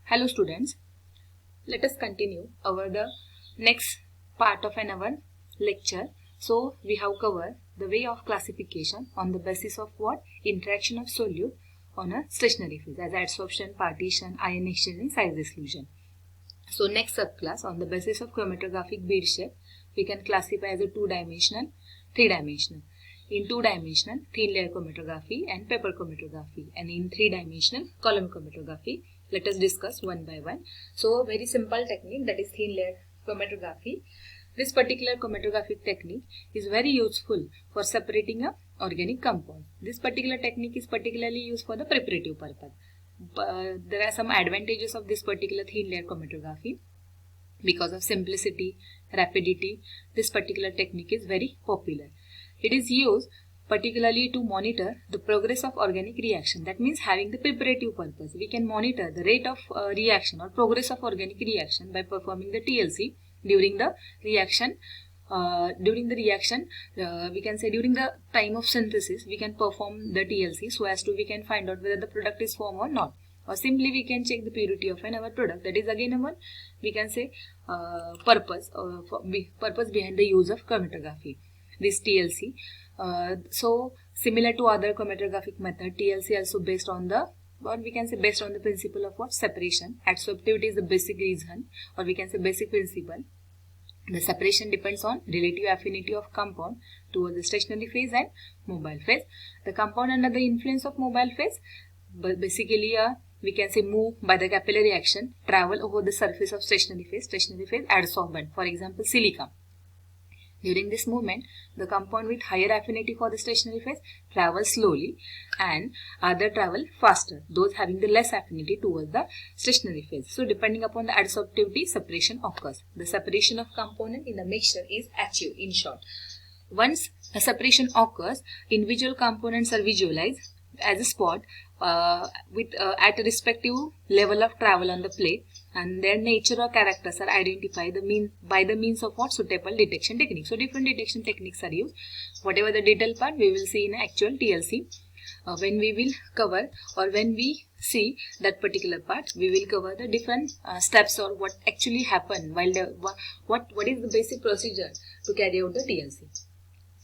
Hello students, let us continue the next part of our lecture. So we have covered the way of classification on the basis of what? Interaction of solute on a stationary phase as adsorption, partition, ion exchange and size exclusion. So next subclass on the basis of chromatographic bead shape we can classify as a two-dimensional, three-dimensional. In two-dimensional, thin layer chromatography and paper chromatography, and in three-dimensional, column chromatography. Let us discuss one by one. So, very simple technique, that is thin layer chromatography. This particular chromatographic technique is very useful for separating a organic compound. This particular technique is particularly used for the preparative purpose. There are some advantages of this particular thin layer chromatography. Because of simplicity, rapidity, this particular technique is very popular. It is used particularly to monitor the progress of organic reaction. That means having the preparative purpose. We can monitor the rate of reaction or progress of organic reaction by performing the TLC during the reaction. We can say during the time of synthesis, we can perform the TLC so as to we can find out whether the product is formed or not. Or simply we can check the purity of our product. That is again our, we can say, purpose behind the use of chromatography. This TLC. So similar to other chromatographic method, TLC also based on the, or we can say based on the principle of what? Separation. Adsorptivity is the basic reason, or we can say basic principle. The separation depends on relative affinity of compound towards the stationary phase and mobile phase. The compound under the influence of mobile phase, basically we can say move by the capillary action, travel over the surface of stationary phase adsorbent, for example silica. During this movement, the compound with higher affinity for the stationary phase travel slowly and other travel faster, those having the less affinity towards the stationary phase. So depending upon the adsorptivity, separation occurs. The separation of component in the mixture is achieved in short. Once a separation occurs, individual components are visualized as a spot at a respective level of travel on the plate, and their nature or characters are identified by the means of what? Suitable detection technique. So different detection techniques are used. Whatever the detailed part we will see in actual TLC. When we will cover, or when we see that particular part, we will cover the different steps or what actually happen while what is the basic procedure to carry out the TLC.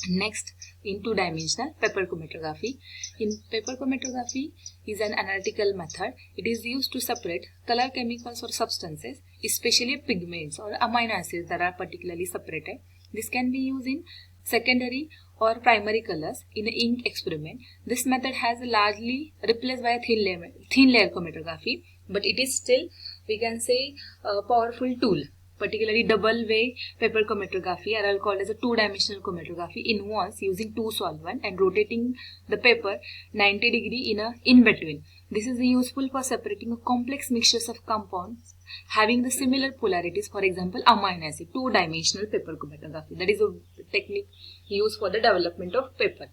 Next, in two-dimensional paper chromatography. In paper chromatography is an analytical method. It is used to separate color chemicals or substances, especially pigments or amino acids that are particularly separated. This can be used in secondary or primary colors in an ink experiment. This method has largely replaced by a thin layer chromatography, but it is still, we can say, a powerful tool. Particularly double way paper chromatography, are called as a two-dimensional chromatography, involves using two solvent and rotating the paper 90 degree in between. This is useful for separating a complex mixtures of compounds having the similar polarities, for example amino acid. Two-dimensional paper chromatography, that is a technique used for the development of paper.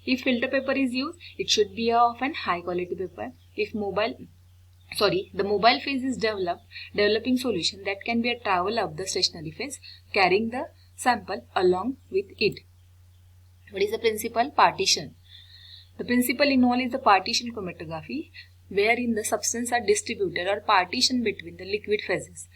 If filter paper is used, it should be of an high quality paper. If the mobile phase is developing solution that can be a travel up the stationary phase, carrying the sample along with it. What is the principle? Partition. The principle involved is the partition chromatography, wherein the substances are distributed or partitioned between the liquid phases.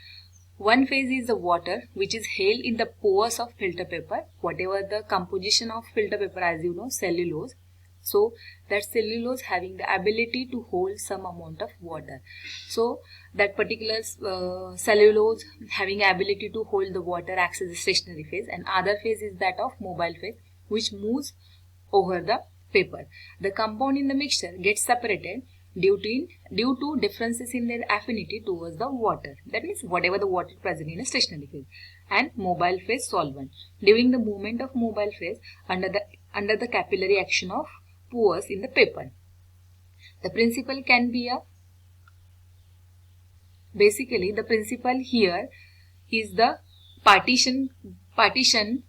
One phase is the water, which is held in the pores of filter paper. Whatever the composition of filter paper, as you know, cellulose. So that cellulose having the ability to hold some amount of water. So that particular cellulose having ability to hold the water acts as a stationary phase, and other phase is that of mobile phase, which moves over the paper. The compound in the mixture gets separated due to differences in their affinity towards the water. That means whatever the water present in a stationary phase and mobile phase solvent. During the movement of mobile phase under the capillary action of pores in the paper. The principle can be basically the principle here is the partition,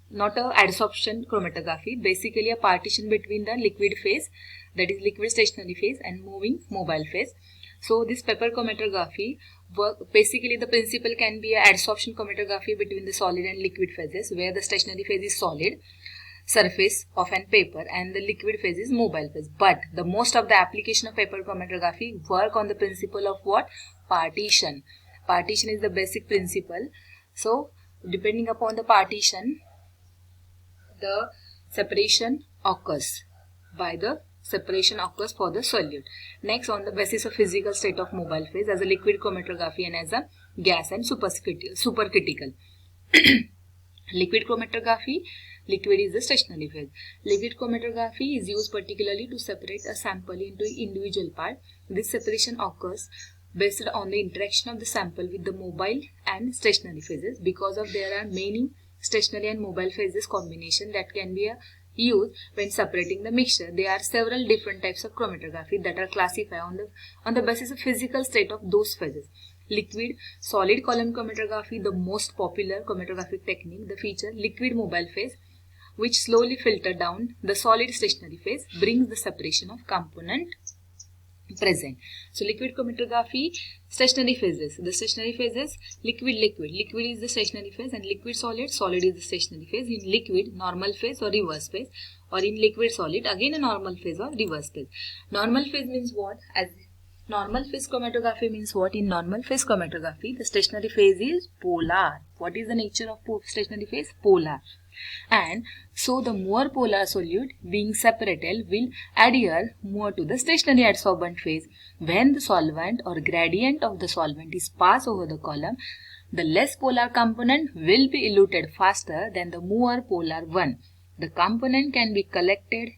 not a adsorption chromatography. Basically a partition between the liquid phase, that is liquid stationary phase, and moving mobile phase. So this paper chromatography basically the principle can be a adsorption chromatography between the solid and liquid phases, where the stationary phase is solid surface of an paper and the liquid phase is mobile phase. But the most of the application of paper chromatography work on the principle of what? partition. Partition is the basic principle. So depending upon the partition, the separation occurs for the solute. Next, on the basis of physical state of mobile phase as a liquid chromatography and as a gas and supercritical. Liquid chromatography, liquid is the stationary phase. Liquid chromatography is used particularly to separate a sample into individual parts. This separation occurs based on the interaction of the sample with the mobile and stationary phases. Because of there are many stationary and mobile phases combination that can be used when separating the mixture. There are several different types of chromatography that are classified on the basis of physical state of those phases. Liquid solid column chromatography, the most popular chromatographic technique, the feature liquid mobile phase, which slowly filter down the solid stationary phase, brings the separation of component present. So liquid chromatography, stationary phases. The stationary phases, liquid is the stationary phase, and liquid solid is the stationary phase. In liquid, normal phase or reverse phase, or in liquid solid, again a normal phase or reverse phase. Normal phase means what? As normal phase chromatography means what? In normal phase chromatography, the stationary phase is polar. What is the nature of stationary phase? Polar. And so the more polar solute being separated will adhere more to the stationary adsorbent phase. When the solvent or gradient of the solvent is passed over the column, the less polar component will be eluted faster than the more polar one. The component can be collected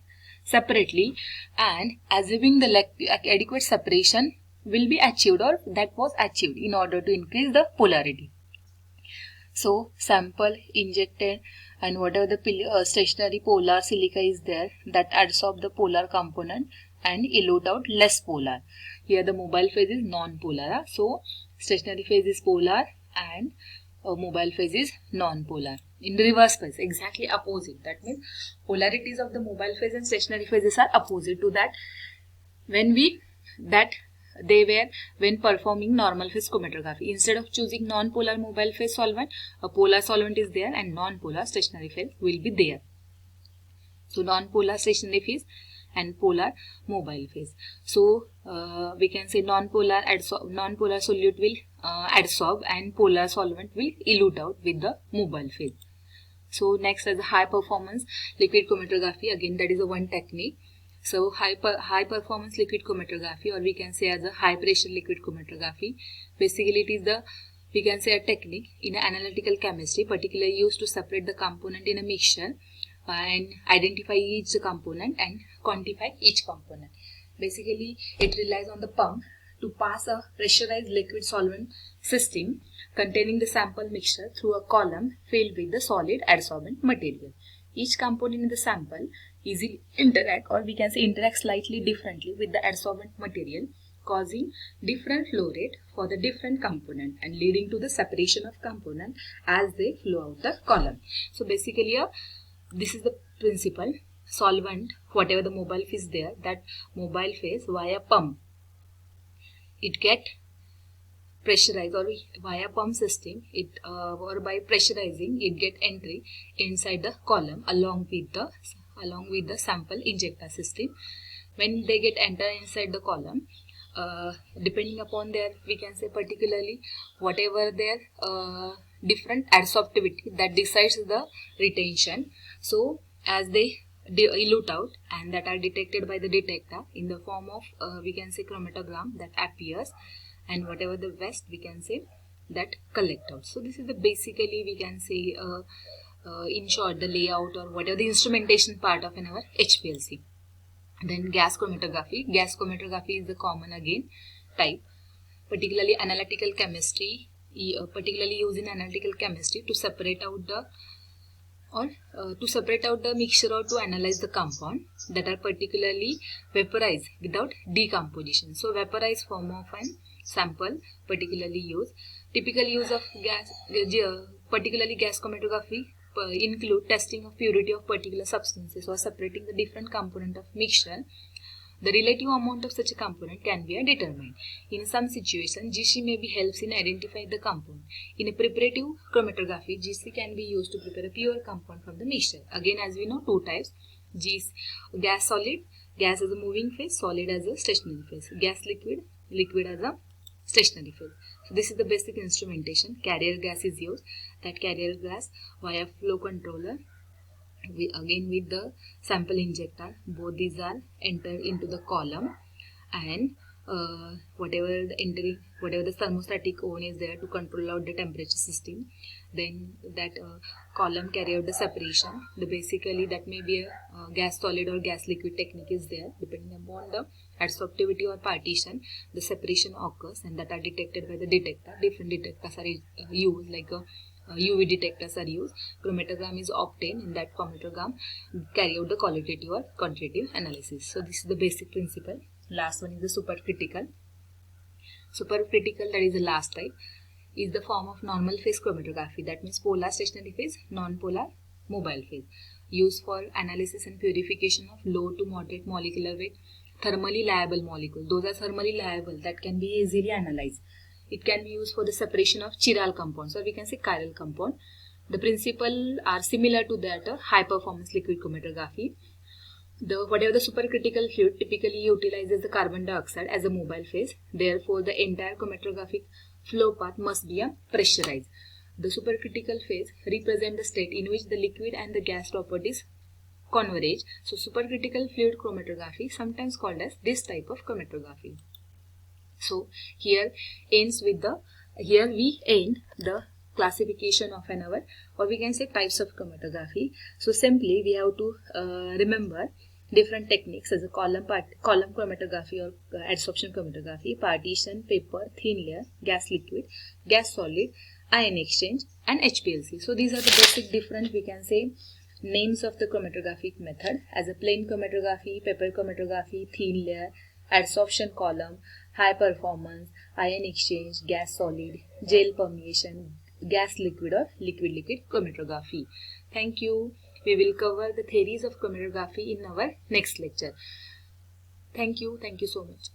separately, and assuming the adequate separation will be achieved or that was achieved in order to increase the polarity. So sample injected and whatever the stationary polar silica is there, that adsorb the polar component and elute out less polar. Here the mobile phase is non-polar. So stationary phase is polar and mobile phase is non-polar. In the reverse phase, exactly opposite. That means polarities of the mobile phase and stationary phases are opposite to that when performing normal phase chromatography. Instead of choosing non-polar mobile phase solvent, a polar solvent is there and non-polar stationary phase will be there. So non-polar stationary phase and polar mobile phase. So we can say non-polar solute will adsorb and polar solvent will elute out with the mobile phase. So next is high performance liquid chromatography. Again, that is a one technique. So high performance liquid chromatography, or we can say as a high pressure liquid chromatography. Basically, it is we can say a technique in analytical chemistry, particularly used to separate the component in a mixture and identify each component and quantify each component. Basically, it relies on the pump to pass a pressurized liquid solvent system containing the sample mixture through a column filled with the solid adsorbent material. Each component in the sample easily interact slightly differently with the adsorbent material, causing different flow rate for the different component and leading to the separation of component as they flow out the column. So basically this is the principle. Solvent, whatever the mobile phase there, that mobile phase via pump, it get pressurized, or via pump system, or by pressurizing it get entry inside the column along with the sample injector system. When they get enter inside the column, depending upon their, we can say particularly whatever their different adsorptivity, that decides the retention. So as they elute out and that are detected by the detector in the form of we can say chromatogram that appears, and whatever the waste we can say that collect out. So this is the basically we can say in short the layout or whatever the instrumentation part of our HPLC. Then gas chromatography. Gas chromatography is the common again type, particularly analytical chemistry, particularly used in analytical chemistry to separate out the mixture or to analyze the compound that are particularly vaporized without decomposition. So vaporized form of an sample particularly used. Typical use of particularly gas chromatography include testing of purity of particular substances or separating the different component of mixture. The relative amount of such a component can be determined. In some situations, GC may be helps in identifying the compound. In a preparative chromatography, GC can be used to prepare a pure compound from the mixture. Again, as we know, two types: gas solid, gas as a moving phase, solid as a stationary phase. Gas liquid, liquid as a stationary phase. So this is the basic instrumentation. Carrier gas is used. That carrier gas via flow controller, again with the sample injector, both these are entered into the column, and whatever the thermostatic oven is there to control out the temperature system, then that column carry out the separation. Basically that may be a gas solid or gas liquid technique is there. Depending upon the adsorptivity or partition, the separation occurs, and that are detected by the detector. Different detectors are used, like UV detectors are used. Chromatogram is obtained. In that chromatogram carry out the qualitative or quantitative analysis. So this is the basic principle. Last one is the supercritical. Supercritical, that is the last type, is the form of normal phase chromatography. That means polar stationary phase, non-polar mobile phase, used for analysis and purification of low to moderate molecular weight thermally liable molecules. Those are thermally liable, that can be easily analyzed. It can be used for the separation of chiral compounds, or we can say chiral compound. The principle are similar to that of high performance liquid chromatography. Whatever the supercritical fluid typically utilizes the carbon dioxide as a mobile phase. Therefore, the entire chromatographic flow path must be pressurized. The supercritical phase represents the state in which the liquid and the gas properties converge. So, supercritical fluid chromatography, sometimes called as this type of chromatography. So, here we end the classification of our, or we can say, types of chromatography. So, simply we have to remember different techniques as a column chromatography or adsorption chromatography, partition, paper, thin layer, gas liquid, gas solid, ion exchange, and HPLC. So these are the basic different, we can say, names of the chromatographic method as a plain chromatography, paper chromatography, thin layer, adsorption column, high performance, ion exchange, gas solid, gel permeation, gas liquid or liquid chromatography. Thank you. We will cover the theories of chromatography in our next lecture. Thank you so much.